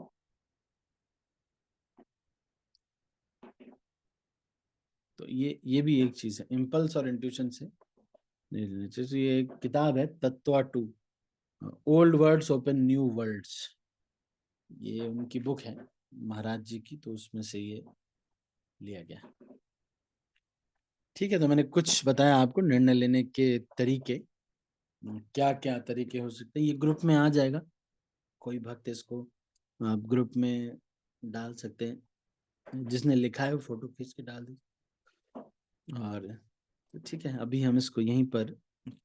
[SPEAKER 8] तो ये भी एक चीज है, इम्पल्स और इंट्यूशन से नहीं लेना चाहिए। तो ये एक किताब है Tattva 2, old words open new worlds, ये उनकी बुक है महाराज जी की, तो उसमें से ये लिया गया। ठीक है, तो मैंने कुछ बताया आपको निर्णय लेने के तरीके, क्या क्या तरीके हो सकते हैं। ये ग्रुप में आ जाएगा, कोई भक्त इसको आप ग्रुप में डाल सकते हैं, जिसने लिखा है वो फोटो खींच के डाल दीजिए। और ठीक है, अभी हम इसको यहीं पर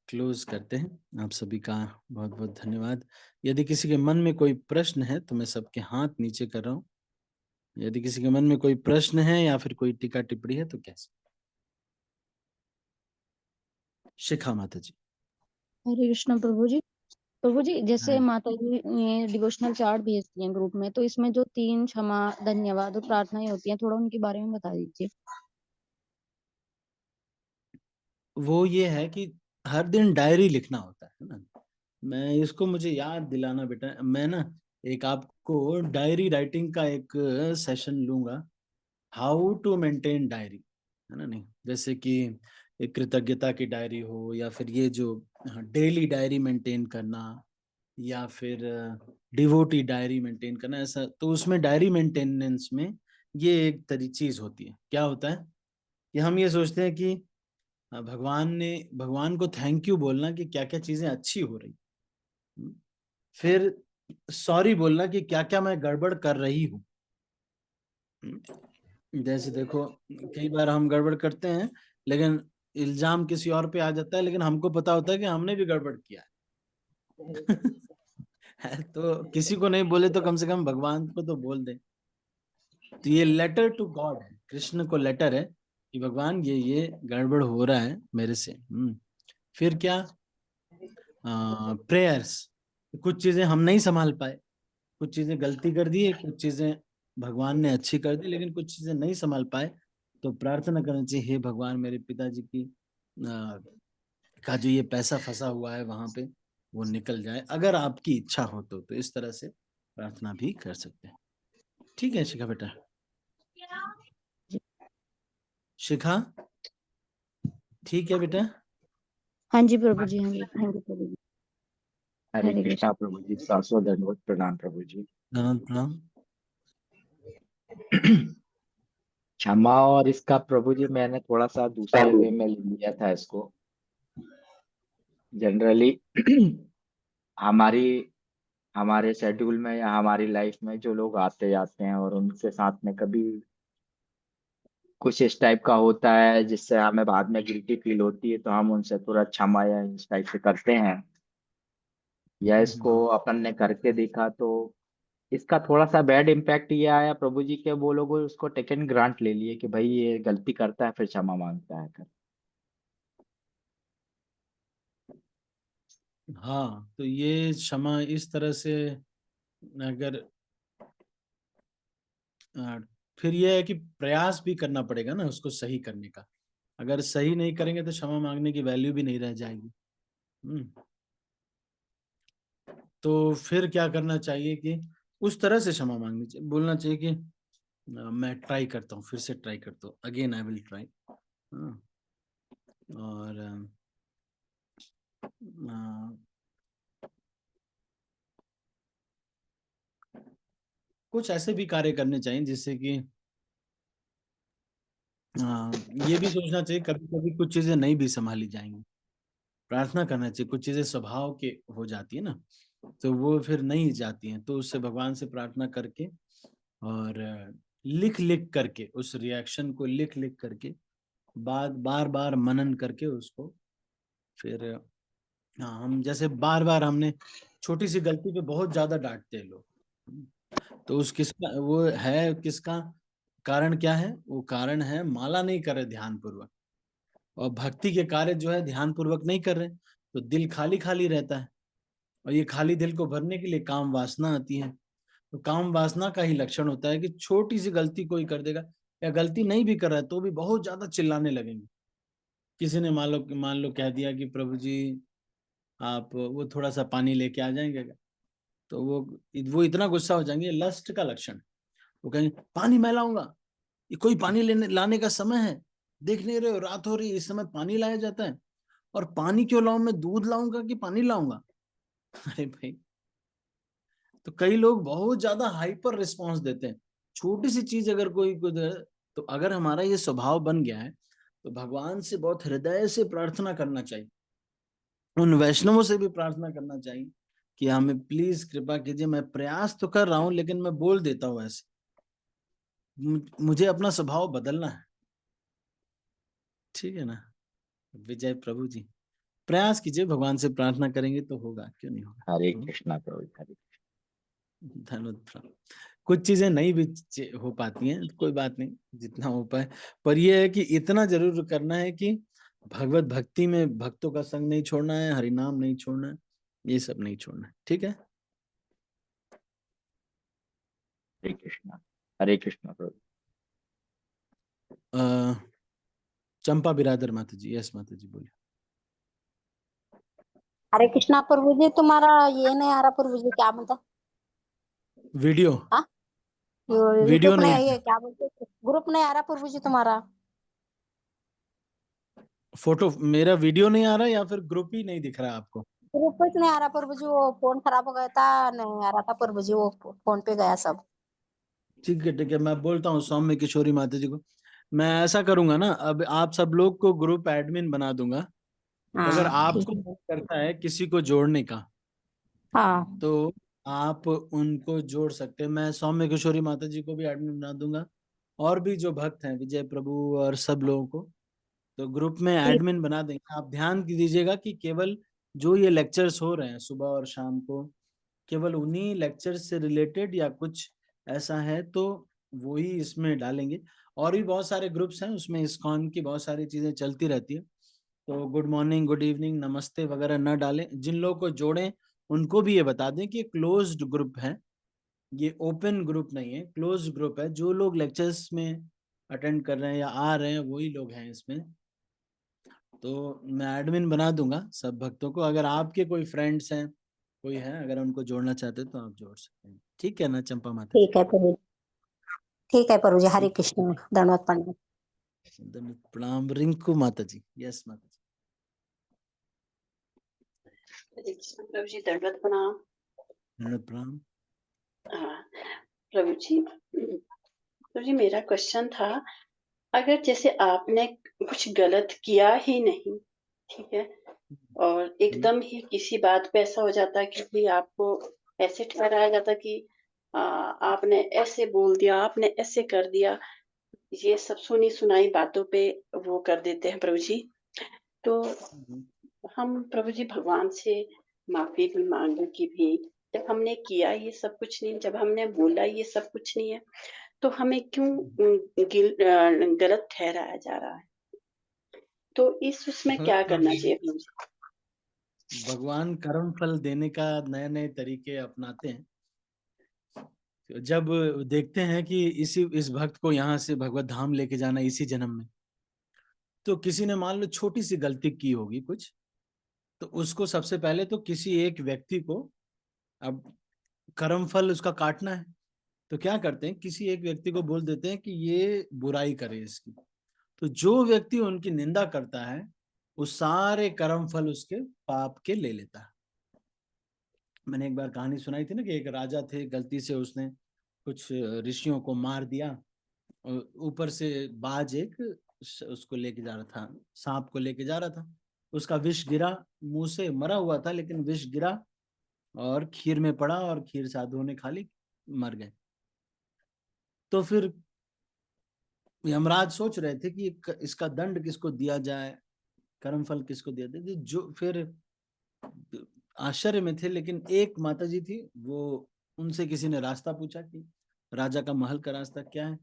[SPEAKER 8] क्लोज करते हैं। आप सभी का बहुत बहुत धन्यवाद। यदि किसी के मन में कोई प्रश्न है तो मैं सबके हाथ नीचे कर रहा हूँ। यदि किसी के मन में कोई प्रश्न है या फिर कोई टीका टिप्पणी है तो कैसे? शिखा माता जी।
[SPEAKER 3] हरे कृष्णा प्रभु जी। प्रभु जी, जैसे
[SPEAKER 8] हाँ।
[SPEAKER 3] माता जी ये डिवोशनल चार्ट भेजती हैं ग्रुप में, तो इसमें जो 3 क्षमा, धन्यवाद और प्रार्थनाएं होती हैं, थोड़ा उनके बारे में बता दीजिए।
[SPEAKER 8] वो ये है कि हर दिन डायरी लिखना होता है ना। मैं इसको मुझे याद दिलाना बेटा, मैं ना एक आपको डायरी राइटिंग का एक सेशन लूंगा, हाउ टू मेंटेन डायरी, है ना। नहीं, जैसे कि एक कृतज्ञता की डायरी हो, या फिर ये जो डेली डायरी मेंटेन करना, या फिर डिवोटी डायरी मेंटेन करना, ऐसा। तो उसमें डायरी मेंटेनेंस में ये एक चीज होती है। क्या होता है कि हम ये सोचते हैं कि भगवान को थैंक यू बोलना कि क्या क्या चीजें अच्छी हो रही, फिर सॉरी बोलना कि क्या क्या मैं गड़बड़ कर रही हूँ। जैसे देखो, कई बार हम गड़बड़ करते हैं, लेकिन इल्जाम किसी और पे आ जाता है, लेकिन हमको पता होता है कि हमने भी गड़बड़ किया है। तो किसी को नहीं बोले तो कम से कम भगवान को तो बोल दे। तो ये लेटर टू गॉड है, कृष्ण को लेटर है कि भगवान ये गड़बड़ हो रहा है मेरे से। फिर क्या, प्रेयर्स, कुछ चीजें हम नहीं संभाल पाए, कुछ चीजें गलती कर दी, कुछ चीजें भगवान ने अच्छी कर दी, लेकिन कुछ चीजें नहीं संभाल पाए, तो प्रार्थना करना चाहिए, हे भगवान मेरे पिताजी की का जो ये पैसा फंसा हुआ है वहां पे वो निकल जाए, अगर आपकी इच्छा हो तो इस तरह से प्रार्थना भी कर सकते हैं। ठीक है शिखा बेटा। शिखा ठीक है बेटा।
[SPEAKER 3] हाँ जी प्रभु जी, हाँ जी, हाँ जी प्रभु जी।
[SPEAKER 7] हरे
[SPEAKER 3] हरे
[SPEAKER 7] कृष्णा प्रभु जी, शाश्वत दंडवत प्रणाम प्रभु जी।
[SPEAKER 8] प्रणाम।
[SPEAKER 7] क्षमा और इसका प्रभु जी मैंने थोड़ा सा दूसरे वे में लिया था इसको। जनरली हमारी हमारे शेड्यूल में या हमारी लाइफ में जो लोग आते जाते हैं और उनके साथ में कभी कुछ इस टाइप का होता है जिससे हमें बाद में गिल्टी फील होती है, तो हम उनसे तुरंत क्षमा या इस टाइप से करते हैं, या इसको अपन ने करके देखा तो इसका थोड़ा सा बैड इम्पैक्ट ये आया प्रभु जी के, वो लोग उसको टेकन ग्रांट ले लिए कि भाई ये गलती करता है फिर क्षमा मांगता है कर।
[SPEAKER 8] हाँ, तो ये क्षमा इस तरह से, अगर फिर ये है कि प्रयास भी करना पड़ेगा ना उसको सही करने का। अगर सही नहीं करेंगे तो क्षमा मांगने की वैल्यू भी नहीं रह जाएगी। तो फिर क्या करना चाहिए कि उस तरह से क्षमा मांगनी चाहिए, बोलना चाहिए कि मैं ट्राई करता हूँ, फिर से ट्राई करता हूँ, अगेन आई विल ट्राई। और कुछ ऐसे भी कार्य करने चाहिए जिससे कि ये भी सोचना चाहिए, कभी कभी कुछ चीजें नहीं भी संभाली जाएंगी, प्रार्थना करना चाहिए। कुछ चीजें स्वभाव के हो जाती है ना, तो वो फिर नहीं जाती हैं, तो उससे भगवान से प्रार्थना करके और लिख लिख करके, उस रिएक्शन को लिख लिख करके, बार बार मनन करके उसको फिर, हाँ, हम जैसे बार बार हमने छोटी सी गलती पे बहुत ज्यादा डांटते हैं लोग, तो उस किसका वो है, किसका कारण क्या है? वो कारण है माला नहीं कर रहे ध्यान पूर्वक, और भक्ति के कार्य जो है ध्यान पूर्वक नहीं कर रहे, तो दिल खाली खाली रहता है, और ये खाली दिल को भरने के लिए काम वासना आती है। तो काम वासना का ही लक्षण होता है कि छोटी सी गलती कोई कर देगा, या गलती नहीं भी कर रहा है तो भी बहुत ज्यादा चिल्लाने लगेंगे। किसी ने मान लो कह दिया कि प्रभु जी आप वो थोड़ा सा पानी लेके आ जाएंगे क्या? तो वो इतना गुस्सा हो जाएंगे, लस्ट का लक्षण। वो कहेंगे पानी मैं लाऊंगा, ये कोई पानी लाने का समय है? देख नहीं रहे हो रात हो रही है, इस समय पानी लाया जाता है? और पानी क्यों लाऊं? मैं दूध लाऊंगा कि पानी लाऊंगा? अरे भाई, तो कई लोग बहुत ज्यादा हाइपर रिस्पॉन्स देते हैं, छोटी सी चीज अगर कोई तो अगर हमारा ये स्वभाव बन गया है तो भगवान से बहुत हृदय से प्रार्थना करना चाहिए, उन वैष्णवों से भी प्रार्थना करना चाहिए कि हमें प्लीज कृपा कीजिए, मैं प्रयास तो कर रहा हूं लेकिन मैं बोल देता हूं ऐसे, मुझे अपना स्वभाव बदलना है। ठीक है ना विजय प्रभु जी? प्रयास कीजिए, भगवान से प्रार्थना करेंगे तो होगा, क्यों नहीं होगा।
[SPEAKER 7] हरे कृष्णा प्रभु, हरे
[SPEAKER 8] धन्यवाद प्रभु। कुछ चीजें नहीं भी हो पाती हैं, कोई बात नहीं, जितना हो पाए, पर यह है कि इतना जरूर करना है कि भगवत भक्ति में भक्तों का संग नहीं छोड़ना है, हरिनाम नहीं छोड़ना है, ये सब नहीं छोड़ना है। ठीक है,
[SPEAKER 7] हरे कृष्णा प्रभु।
[SPEAKER 8] चंपा बिरादर माता जी, यस माता जी बोलिए।
[SPEAKER 9] हरे कृष्णा प्रभु जी, तुम्हारा ये नहीं आ रहा प्रभु जी, क्या बोलता?
[SPEAKER 8] वीडियो
[SPEAKER 9] हाँ,
[SPEAKER 8] वीडियो
[SPEAKER 9] यूट्यूब
[SPEAKER 8] नहीं,
[SPEAKER 9] नहीं, ये क्या बोलते, ग्रुप नहीं आ रहा प्रभु जी तुम्हारा।
[SPEAKER 8] फोटो मेरा वीडियो नहीं आ रहा या फिर ग्रुप ही नहीं दिख रहा आपको?
[SPEAKER 9] ग्रुप कुछ नहीं आ रहा प्रभु जी, वो फोन खराब हो गया था, नहीं आ रहा था प्रभु जी, वो फोन पे गया सब।
[SPEAKER 8] ठीक है, मैं बोलता हूँ सौम्य किशोरी माता जी को, मैं ऐसा करूंगा ना, अब आप सब लोग को ग्रुप एडमिन बना दूंगा। तो अगर
[SPEAKER 9] हाँ ठीक
[SPEAKER 8] आपको
[SPEAKER 9] है।
[SPEAKER 8] मन करता है किसी को जोड़ने का
[SPEAKER 9] हाँ
[SPEAKER 8] तो आप उनको जोड़ सकते हैं, मैं सौम्य किशोरी माता जी को भी एडमिन बना दूंगा, और भी जो भक्त हैं विजय प्रभु और सब लोगों को, तो ग्रुप में
[SPEAKER 9] ठीक।
[SPEAKER 8] एडमिन बना देंगे। आप ध्यान दीजिएगा कि केवल जो ये लेक्चर्स हो रहे हैं सुबह और शाम को, केवल उन्हीं लेक्चर्स से रिलेटेड या कुछ ऐसा है तो वो ही इसमें डालेंगे। और भी बहुत सारे ग्रुप्स हैं उसमें, इस्कॉन की बहुत सारी चीजें चलती रहती है, तो गुड मॉर्निंग, गुड इवनिंग, नमस्ते वगैरह न डालें। जिन लोगों को जोड़ें उनको भी ये बता दें कि ये क्लोज्ड ग्रुप है, ये ओपन ग्रुप नहीं है, क्लोज्ड ग्रुप है। जो लोग लेक्चर्स में अटेंड कर रहे हैं या आ रहे हैं वही लोग हैं इसमें। तो मैं एडमिन बना दूंगा सब भक्तों को, अगर आपके कोई फ्रेंड्स हैं, कोई है, अगर उनको जोड़ना चाहते हैं तो आप जोड़ सकते हैं। ठीक है ना चंपा माता जी?
[SPEAKER 9] ठीक है प्रभु, ठीक है प्रभु जी, हरे कृष्ण, धन्यवाद पंडित।
[SPEAKER 8] धन्यवाद, प्रणाम रिंकू माता जी, यस माता जी।
[SPEAKER 10] हरे कृष्ण प्रभु जी, दंडवत प्रणाम।
[SPEAKER 8] धन्यवाद, प्रणाम।
[SPEAKER 10] हाँ प्रभु जी मेरा क्वेश्चन था, अगर जैसे आपने कुछ गलत किया ही नहीं, ठीक है, और एकदम ही किसी बात पे ऐसा हो जाता है कि भाई आपको ऐसे ठहराया जाता कि आपने ऐसे बोल दिया, आपने ऐसे कर दिया, ये सब सुनी सुनाई बातों पे वो कर देते हैं प्रभु जी। तो हम प्रभु जी भगवान से माफी भी मांगे कि भी जब हमने किया ये सब कुछ नहीं, जब हमने बोला ये सब कुछ नहीं है, तो हमें क्यों गलत ठहराया जा रहा है? तो उसमें क्या करना चाहिए प्रभु जी?
[SPEAKER 8] भगवान कर्म फल देने का नए नए तरीके अपनाते हैं। जब देखते हैं कि इस भक्त को यहाँ से भगवत धाम लेके जाना इसी जन्म में, तो किसी ने मान लो छोटी सी गलती की होगी कुछ, तो उसको सबसे पहले तो किसी एक व्यक्ति को, अब कर्म फल उसका काटना है, तो क्या करते हैं, किसी एक व्यक्ति को बोल देते हैं कि ये बुराई करे इसकी। तो जो व्यक्ति उनकी निंदा करता है वो सारे कर्म फल उसके पाप के ले लेता है। मैंने एक बार कहानी सुनाई थी ना कि एक राजा थे, गलती से उसने कुछ ऋषियों को मार दिया, और ऊपर से बाज एक उसको लेके जा रहा था, सांप को लेके जा रहा था, उसका विष गिरा, मुंह से मरा हुआ था लेकिन विष गिरा और खीर में पड़ा, और खीर साधुओं ने खा ली, मर गए। तो फिर यमराज सोच रहे थे कि इसका दंड किसको दिया जाए, कर्मफल किसको दिया जाए, जो फिर आश्चर्य में थे। लेकिन एक माता जी थी, वो उनसे किसी ने रास्ता पूछा कि राजा का महल का रास्ता क्या है,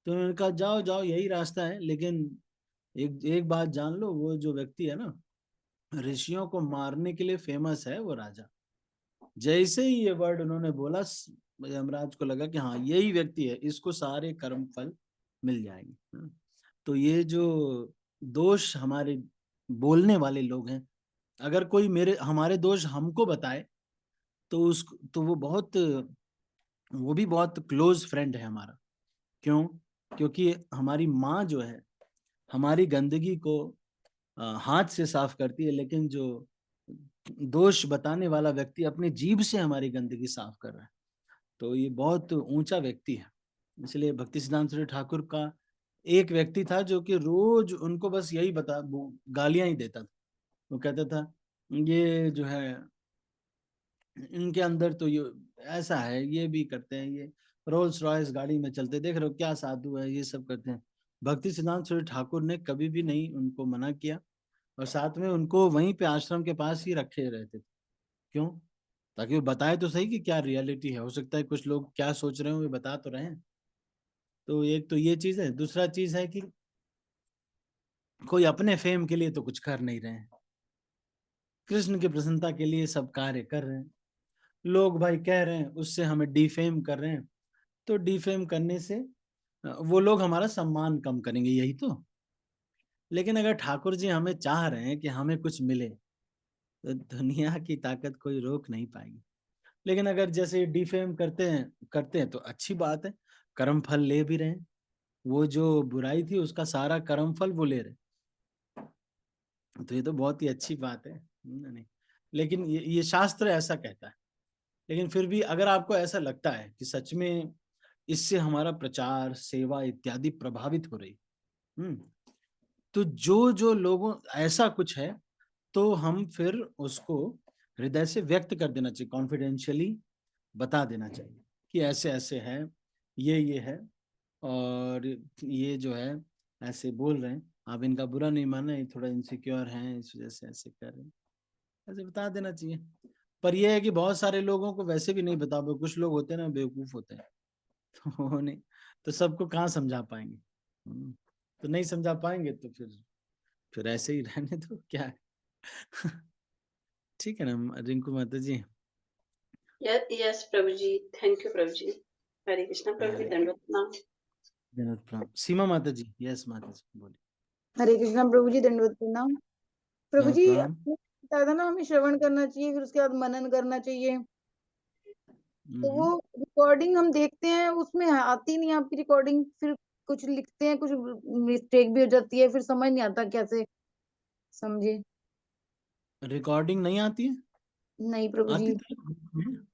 [SPEAKER 8] तो उन्होंने कहा जाओ जाओ यही रास्ता है, लेकिन एक बात जान लो, वो जो व्यक्ति है ना, ऋषियों को मारने के लिए फेमस है वो राजा। जैसे ही ये वर्ड उन्होंने बोला, यमराज को लगा कि हाँ यही व्यक्ति है, इसको सारे कर्म फल मिल जाएंगे। तो ये जो दोष हमारे बोलने वाले लोग हैं, अगर कोई हमारे दोष हमको बताए तो वो भी बहुत क्लोज फ्रेंड है हमारा। क्यों? क्योंकि हमारी माँ जो है हमारी गंदगी को हाथ से साफ करती है, लेकिन जो दोष बताने वाला व्यक्ति अपनी जीभ से हमारी गंदगी साफ कर रहा है, तो ये बहुत ऊंचा व्यक्ति है। इसलिए भक्ति सिद्धांत सूर्य ठाकुर का एक व्यक्ति था जो कि रोज उनको बस यही गालियां ही देता था। वो कहता था ये जो है इनके अंदर तो ये ऐसा है, ये भी करते हैं, ये रोल्स रॉयस गाड़ी में चलते, देख रहे हो क्या साधु है, ये सब करते हैं। भक्ति सिद्धांत सूर्य ठाकुर ने कभी भी नहीं उनको मना किया, और साथ में उनको वहीं पे आश्रम के पास ही रखे रहते थे। क्यों? ताकि वो बताए तो सही कि क्या रियलिटी है। हो सकता है कुछ लोग क्या सोच रहे हो, वे बता तो रहे हैं। तो एक तो ये चीज है। दूसरा चीज है कि कोई अपने फेम के लिए तो कुछ कर नहीं रहे हैं, कृष्ण की प्रसन्नता के लिए सब कार्य कर रहे हैं। लोग भाई कह रहे हैं उससे हमें डिफेम कर रहे हैं, तो डिफेम करने से वो लोग हमारा सम्मान कम करेंगे, यही तो। लेकिन अगर ठाकुर जी हमें चाह रहे हैं कि हमें कुछ मिले, तो दुनिया की ताकत कोई रोक नहीं पाएगी। लेकिन अगर जैसे डिफेम करते हैं तो अच्छी बात है, कर्म फल ले भी रहे हैं। वो जो बुराई थी उसका सारा कर्म फल वो ले रहे, तो ये तो बहुत ही अच्छी बात है। नहीं, लेकिन ये शास्त्र ऐसा कहता है। लेकिन फिर भी अगर आपको ऐसा लगता है कि सच में इससे हमारा प्रचार सेवा इत्यादि प्रभावित हो रही, तो जो जो लोगों ऐसा कुछ है, तो हम फिर उसको हृदय से व्यक्त कर देना चाहिए, कॉन्फिडेंशियली बता देना चाहिए कि ऐसे ऐसे है, ये है, और ये जो है ऐसे बोल रहे हैं, आप इनका बुरा नहीं माना, ये थोड़ा इनसिक्योर हैं, इस वजह से ऐसे कर रहे हैं, ऐसे बता देना चाहिए। पर यह है कि बहुत सारे लोगों को वैसे भी नहीं बता पाए, कुछ लोग होते हैं ना बेवकूफ होते हैं, तो नहीं, तो सबको कहाँ समझा पाएंगे। तो नहीं समझा पाएंगे तो फिर ऐसे ही रहने दो, क्या है। ठीक है ना रिंकू माता ji?
[SPEAKER 10] Yes Prabhu ji, thank you Prabhu जी। हरे कृष्णा प्रभु जी, दंडवत प्रणाम।
[SPEAKER 8] दंडवत प्रणाम। सीमा माता जी, यस माता जी बोलिए।
[SPEAKER 6] हरे कृष्णा प्रभु जी, दंडवत प्रणाम। प्रभु
[SPEAKER 8] दंडवत
[SPEAKER 6] जी,
[SPEAKER 8] प्रणाम।
[SPEAKER 6] आपने बताया था ना हमें श्रवण करना चाहिए, फिर उसके बाद मनन करना चाहिए। तो वो रिकॉर्डिंग हम देखते हैं, उसमें आती नहीं आपकी रिकॉर्डिंग, फिर कुछ लिखते हैं, कुछ मिस्टेक भी हो जाती है, फिर समझ नहीं आता कैसे समझे।
[SPEAKER 8] रिकॉर्डिंग नहीं आती है?
[SPEAKER 6] नहीं प्रभु जी,
[SPEAKER 8] आती तो है।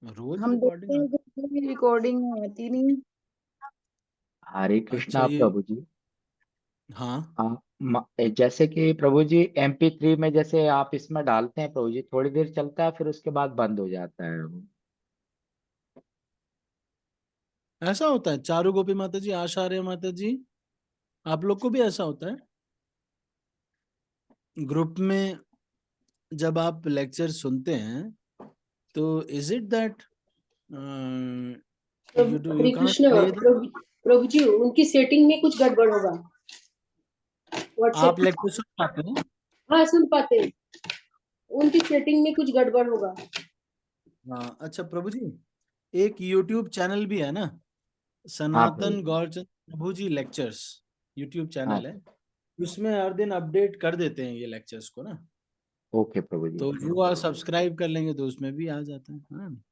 [SPEAKER 8] रोज
[SPEAKER 6] हम
[SPEAKER 8] रिकॉर्डिंग
[SPEAKER 6] देखते हैं रिकॉर्डिंग आती नहीं।
[SPEAKER 7] हरे
[SPEAKER 8] अच्छा
[SPEAKER 7] कृष्णा
[SPEAKER 8] ये,
[SPEAKER 7] प्रभु जी।
[SPEAKER 8] हाँ
[SPEAKER 7] जैसे कि प्रभु जी MP3 में जैसे आप इसमें डालते हैं प्रभु जी, थोड़ी देर चलता है फिर उसके बाद बंद हो जाता है।
[SPEAKER 8] ऐसा होता है। चारू गोपी माता जी, आशार्य माता जी, आप लोग को भी ऐसा होता है? ग्रुप में जब आप लेक्चर सुनते हैं तो इज इट दैट
[SPEAKER 11] हरे कृष्ण प्रभु जी, उनकी सेटिंग में कुछ गड़बड़ होगा।
[SPEAKER 8] आप लेक्चर सुन पाते हैं?
[SPEAKER 11] हाँ सुन पाते हैं, उनकी सेटिंग में कुछ गड़बड़ होगा।
[SPEAKER 8] हाँ अच्छा प्रभु जी, एक YouTube चैनल भी है ना,
[SPEAKER 7] हाँ प्रभु
[SPEAKER 8] सनातन
[SPEAKER 7] जी।
[SPEAKER 8] गौरचंद प्रभु जी लेक्चर्स, YouTube
[SPEAKER 7] हाँ
[SPEAKER 8] चैनल है, उसमें हर दिन अपडेट कर देते हैं ये लेक्चर्स को ना,
[SPEAKER 7] ओके प्रभु जी।
[SPEAKER 8] तो वो आप सब्सक्राइब कर लेंगे तो उसमें भी आ जाता है। हाँ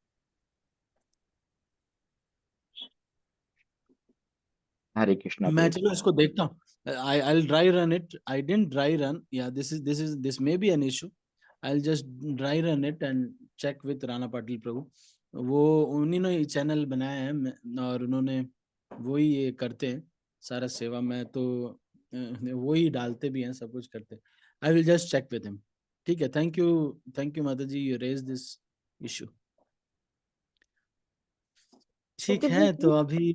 [SPEAKER 7] हरे कृष्णा
[SPEAKER 8] मैं
[SPEAKER 7] प्रभु जी।
[SPEAKER 8] चलो इसको देखता हूँ। I'll dry run it. I didn't dry run. Yeah, this may be an issue. I'll just dry run it and check with Rana Patil प्रभु। वो उन्हीं ने चैनल बनाया है और उन्होंने वही ये करते हैं सारा सेवा में, तो वही डालते भी हैं, सब कुछ करते हैं। I will just check with him. ठीक है, थैंक यू माता जी, you raised this issue. ठीक है, तो अभी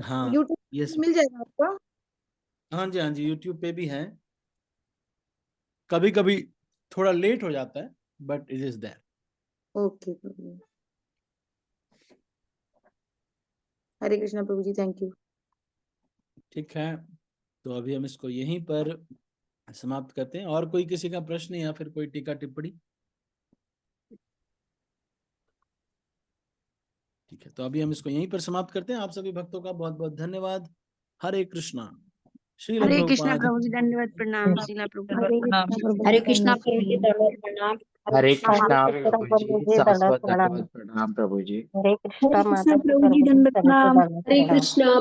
[SPEAKER 8] हाँ
[SPEAKER 6] यूट्यूब
[SPEAKER 8] यस
[SPEAKER 6] मिल जाएगा आपका?
[SPEAKER 8] हाँ जी यूट्यूब पे भी है, कभी कभी थोड़ा लेट हो जाता है but it is there.
[SPEAKER 6] Okay प्रभु जी। हरे कृष्णा प्रभु जी, थैंक यू।
[SPEAKER 8] ठीक है, तो अभी हम इसको यहीं पर समाप्त करते हैं। और कोई किसी का प्रश्न या फिर कोई टीका टिप्पणी? ठीक है, तो अभी हम इसको यहीं पर समाप्त करते हैं। आप सभी भक्तों का बहुत बहुत धन्यवाद। हरे कृष्णा। श्रील
[SPEAKER 5] हरे कृष्णा
[SPEAKER 8] प्रभुपाद
[SPEAKER 5] प्रभु जी, धन्यवाद, प्रणाम शीला प्रभु।
[SPEAKER 3] हरे कृष्णा प्रभु जी, दंडवत प्रणाम।
[SPEAKER 7] हरे
[SPEAKER 9] कृष्णा
[SPEAKER 7] कृष्णा
[SPEAKER 9] प्रभु
[SPEAKER 7] प्रभु
[SPEAKER 9] जी,
[SPEAKER 7] जी,
[SPEAKER 9] दंडवत
[SPEAKER 7] शाश्वत
[SPEAKER 9] प्रणाम।
[SPEAKER 7] दंडवत प्रणाम प्रभु जी।
[SPEAKER 9] हरे कृष्णा
[SPEAKER 5] हरे कृष्णा
[SPEAKER 9] माता
[SPEAKER 5] प्रभु जी, दंडवत प्रणाम।
[SPEAKER 11] हरे कृष्णा।